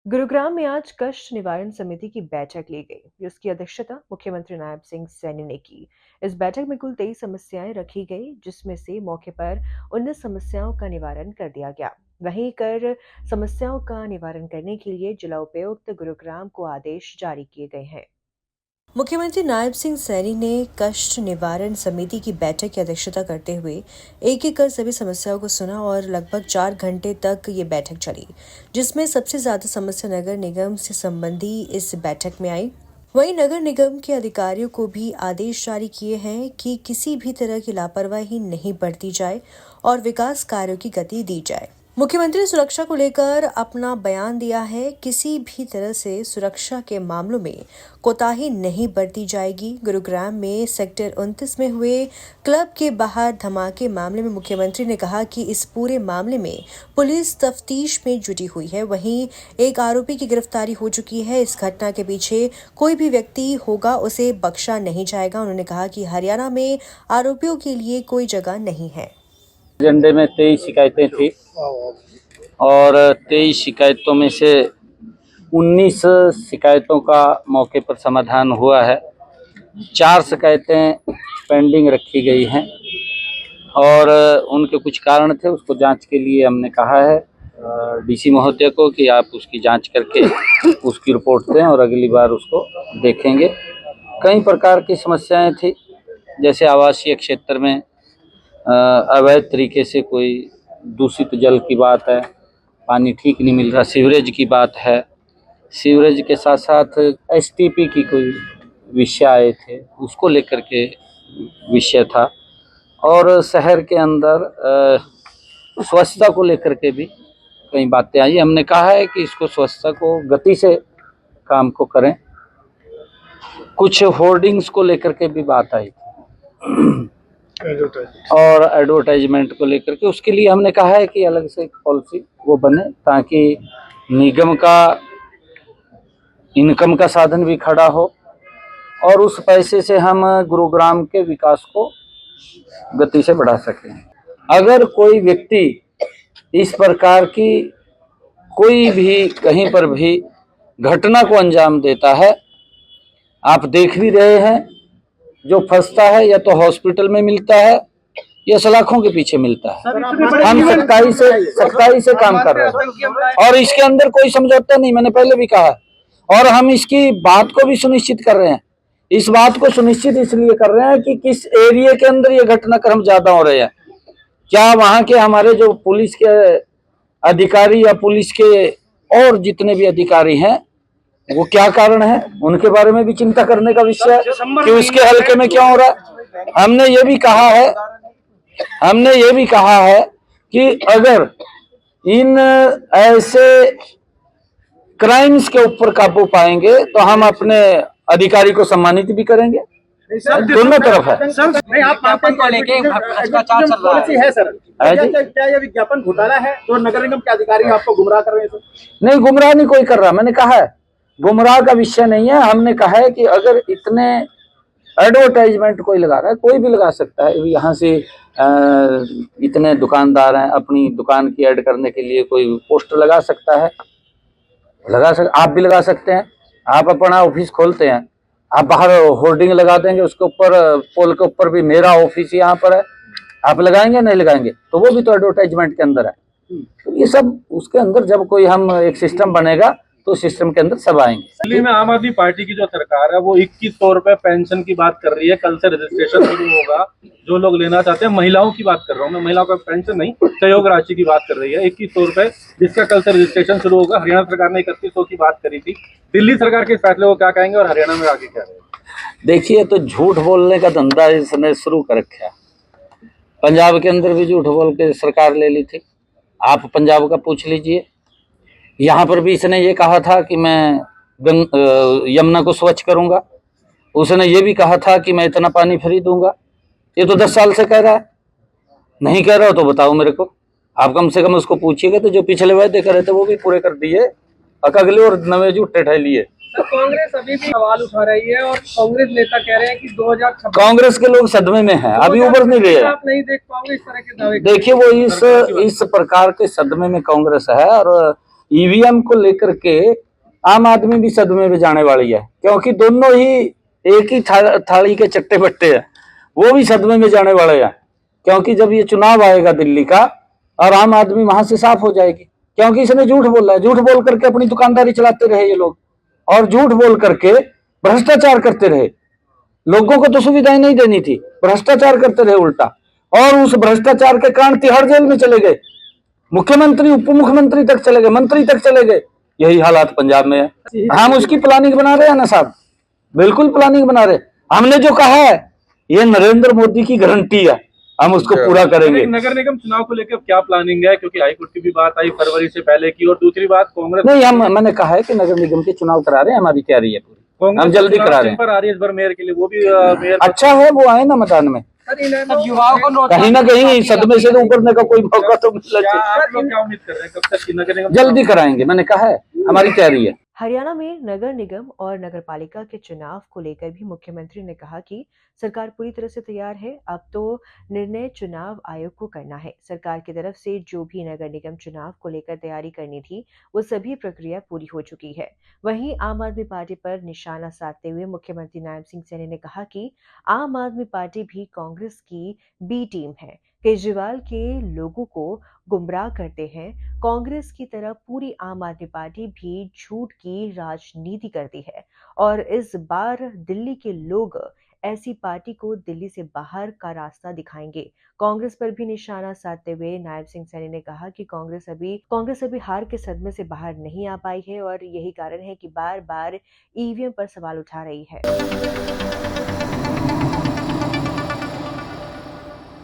गुरुग्राम में आज कष्ट निवारण समिति की बैठक ली गई, जिसकी अध्यक्षता मुख्यमंत्री नायब सिंह सैनी ने की। इस बैठक में कुल 23 समस्याएं रखी गई, जिसमें से मौके पर 19 समस्याओं का निवारण कर दिया गया। वहीं कर समस्याओं का निवारण करने के लिए जिला उपायुक्त गुरुग्राम को आदेश जारी किए गए हैं। मुख्यमंत्री नायब सिंह सैनी ने कष्ट निवारण समिति की बैठक की अध्यक्षता करते हुए एक एक कर सभी समस्याओं को सुना और लगभग 4 घंटे तक ये बैठक चली, जिसमें सबसे ज्यादा समस्या नगर निगम से संबंधी इस बैठक में आई। वहीं नगर निगम के अधिकारियों को भी आदेश जारी किए हैं कि किसी भी तरह की लापरवाही नहीं बरती जाए और विकास कार्यों की गति दी जाए। मुख्यमंत्री सुरक्षा को लेकर अपना बयान दिया है। किसी भी तरह से सुरक्षा के मामलों में कोताही नहीं बरती जाएगी। गुरुग्राम में सेक्टर 29 में हुए क्लब के बाहर धमाके मामले में मुख्यमंत्री ने कहा कि इस पूरे मामले में पुलिस तफ्तीश में जुटी हुई है। वहीं एक आरोपी की गिरफ्तारी हो चुकी है। इस घटना के पीछे कोई भी व्यक्ति होगा, उसे बख्शा नहीं जाएगा। उन्होंने कहा कि हरियाणा में आरोपियों के लिए कोई जगह नहीं है। एजेंडे में 23 शिकायतें थी और 23 शिकायतों में से 19 शिकायतों का मौके पर समाधान हुआ है। 4 शिकायतें पेंडिंग रखी गई हैं और उनके कुछ कारण थे, उसको जांच के लिए हमने कहा है डीसी महोदय को कि आप उसकी जांच करके उसकी रिपोर्ट दें और अगली बार उसको देखेंगे। कई प्रकार की समस्याएं थी, जैसे आवासीय क्षेत्र में अवैध तरीके से कोई दूषित जल की बात है, पानी ठीक नहीं मिल रहा, सीवरेज की बात है, सीवरेज के साथ साथ एसटीपी की कोई विषय आए थे, उसको लेकर के विषय था। और शहर के अंदर स्वच्छता को लेकर के भी कई बातें आई। हमने कहा है कि इसको स्वच्छता को गति से काम को करें। कुछ होर्डिंग्स को लेकर के भी बात आई और एडवर्टाइजमेंट को लेकर के, उसके लिए हमने कहा है कि अलग से पॉलिसी वो बने ताकि निगम का इनकम का साधन भी खड़ा हो और उस पैसे से हम गुरुग्राम के विकास को गति से बढ़ा सकें। अगर कोई व्यक्ति इस प्रकार की कोई भी कहीं पर भी घटना को अंजाम देता है, आप देख भी रहे हैं, जो फंसता है या तो हॉस्पिटल में मिलता है या सलाखों के पीछे मिलता है। हम सख्ताई से काम कर रहे हैं और इसके अंदर कोई समझौता नहीं, मैंने पहले भी कहा। और हम इसकी बात को भी सुनिश्चित कर रहे हैं। इस बात को सुनिश्चित इसलिए कर रहे हैं कि किस एरिया के अंदर ये घटनाक्रम ज्यादा हो रहे हैं, क्या वहां के हमारे जो पुलिस के अधिकारी या पुलिस के और जितने भी अधिकारी हैं वो क्या कारण है, उनके बारे में भी चिंता करने का विषय है कि उसके हल्के में क्या हो रहा है। हमने ये भी कहा है कि अगर इन ऐसे क्राइम्स के ऊपर काबू पाएंगे तो हम अपने अधिकारी को सम्मानित भी करेंगे। दोनों तरफ है। नहीं, आप विज्ञापन को लेके भ्रष्टाचार चल रहा है सर। क्या ये विज्ञापन घोटाला है तो नगर निगम के अधिकारी आपको गुमराह कर रहे हैं सर? नहीं, गुमराह नहीं कोई कर रहा। मैंने कहा है गुमराह का विषय नहीं है। हमने कहा है कि अगर इतने एडवर्टाइजमेंट कोई लगा रहा है, कोई भी लगा सकता है। यहाँ से इतने दुकानदार हैं, अपनी दुकान की ऐड करने के लिए कोई पोस्टर लगा सकता है, आप भी लगा सकते हैं। आप अपना ऑफिस खोलते हैं, आप बाहर होर्डिंग लगा देंगे, उसके ऊपर पोल के ऊपर भी मेरा ऑफिस यहाँ पर है, आप लगाएंगे नहीं लगाएंगे? तो वो भी तो एडवर्टाइजमेंट के अंदर है। तो ये सब उसके अंदर जब कोई हम एक सिस्टम बनेगा तो सिस्टम के अंदर सब आएंगे। दिल्ली में आम आदमी पार्टी की जो सरकार है वो 2100 रुपए पेंशन की बात कर रही है। कल से रजिस्ट्रेशन शुरू होगा, जो लोग लेना चाहते हैं। महिलाओं की बात कर रहा हूँ मैं, महिलाओं का पेंशन नहीं, सहयोग राशि की बात कर रही है। 2100 रुपए जिसका कल से रजिस्ट्रेशन शुरू होगा। हरियाणा सरकार ने 3100 की बात करी थी। दिल्ली सरकार के फैसले को क्या कहेंगे और हरियाणा में आगे क्या रहेगा? देखिए, तो झूठ बोलने का धंधा इसने शुरू कर रखा है। पंजाब के अंदर भी झूठ बोल के सरकार ले ली थी, आप पंजाब का पूछ लीजिए। यहाँ पर भी इसने ये कहा था कि मैं यमुना को स्वच्छ करूंगा। उसने ये भी कहा था कि मैं इतना पानी फ्री दूंगा। ये तो 10 साल से कह रहा है। नहीं कह रहा हो तो बताओ मेरे को। आप कम से कम उसको पूछिएगा तो जो पिछले वायदे करे थे वो भी पूरे कर दिए, अगले और नवे झूठे ठह लिए। कांग्रेस अभी भी सवाल उठा रही है और कांग्रेस नेता कह रहे हैं कि 2026 कांग्रेस के लोग सदमे में हैं, अभी उभर नहीं रहे। आप नहीं देख पाओगे इस तरह के दावे? देखिए, वो इस प्रकार के सदमे में कांग्रेस है और ईवीएम को लेकर के आम आदमी भी सदमे में जाने वाली है, क्योंकि दोनों ही एक ही थाली के चट्टे बट्टे हैं। वो भी सदमे में जाने वाले हैं, क्योंकि जब ये चुनाव आएगा दिल्ली का और आम आदमी वहां से साफ हो जाएगी, क्योंकि इसने झूठ बोला है। झूठ बोल करके अपनी दुकानदारी चलाते रहे ये लोग, और झूठ बोल करके भ्रष्टाचार करते रहे। लोगों को तो सुविधाएं नहीं देनी थी, भ्रष्टाचार करते रहे उल्टा, और उस भ्रष्टाचार के कारण तिहाड़ जेल में चले गए, मुख्यमंत्री उप मुख्यमंत्री तक चले गए, मंत्री तक चले गए। यही हालात पंजाब में है। हम उसकी प्लानिंग बना रहे हैं ना साहब, बिल्कुल प्लानिंग बना रहे। हमने जो कहा है ये नरेंद्र मोदी की गारंटी है, हम उसको पूरा करेंगे। नगर निगम चुनाव को लेकर क्या प्लानिंग है, क्योंकि हाईकोर्ट की भी बात आई फरवरी से पहले की, और दूसरी बात कांग्रेस नहीं, मैंने कहा है कि नगर निगम के चुनाव करा रहे हैं, हमारी तैयारी है पूरी, हम जल्दी करा रहे हैं। आ रही है इस बार मेयर के लिए, वो भी मेयर अच्छा है, वो आए ना मैदान में, युवाओं को कहीं ना कहीं सदमे से उभरने का कोई मौका तो मिलना चाहिए। आप लोग क्या उम्मीद कर रहे हैं, कब तक नगर निगम जल्दी कराएंगे, मैंने कहा है, हमारी तैयारी है। हरियाणा में नगर निगम और नगरपालिका के चुनाव को लेकर भी मुख्यमंत्री ने कहा कि सरकार पूरी तरह से तैयार है। अब तो निर्णय चुनाव आयोग को करना है। सरकार की तरफ से जो भी नगर निगम चुनाव को लेकर तैयारी करनी थी, वो सभी प्रक्रिया पूरी हो चुकी है। वहीं आम आदमी पार्टी पर निशाना साधते हुए मुख्यमंत्री नायब सिंह सैनी ने कहा कि आम आदमी पार्टी भी कांग्रेस की बी टीम है। केजरीवाल के लोगों को गुमराह करते हैं। कांग्रेस की तरह पूरी आम आदमी पार्टी भी झूठ की राजनीति करती है, और इस बार दिल्ली के लोग ऐसी पार्टी को दिल्ली से बाहर का रास्ता दिखाएंगे। कांग्रेस पर भी निशाना साधते हुए नायब सिंह सैनी ने कहा कि कांग्रेस अभी हार के सदमे से बाहर नहीं आ पाई है, और यही कारण है कि बार बार ईवीएम पर सवाल उठा रही है।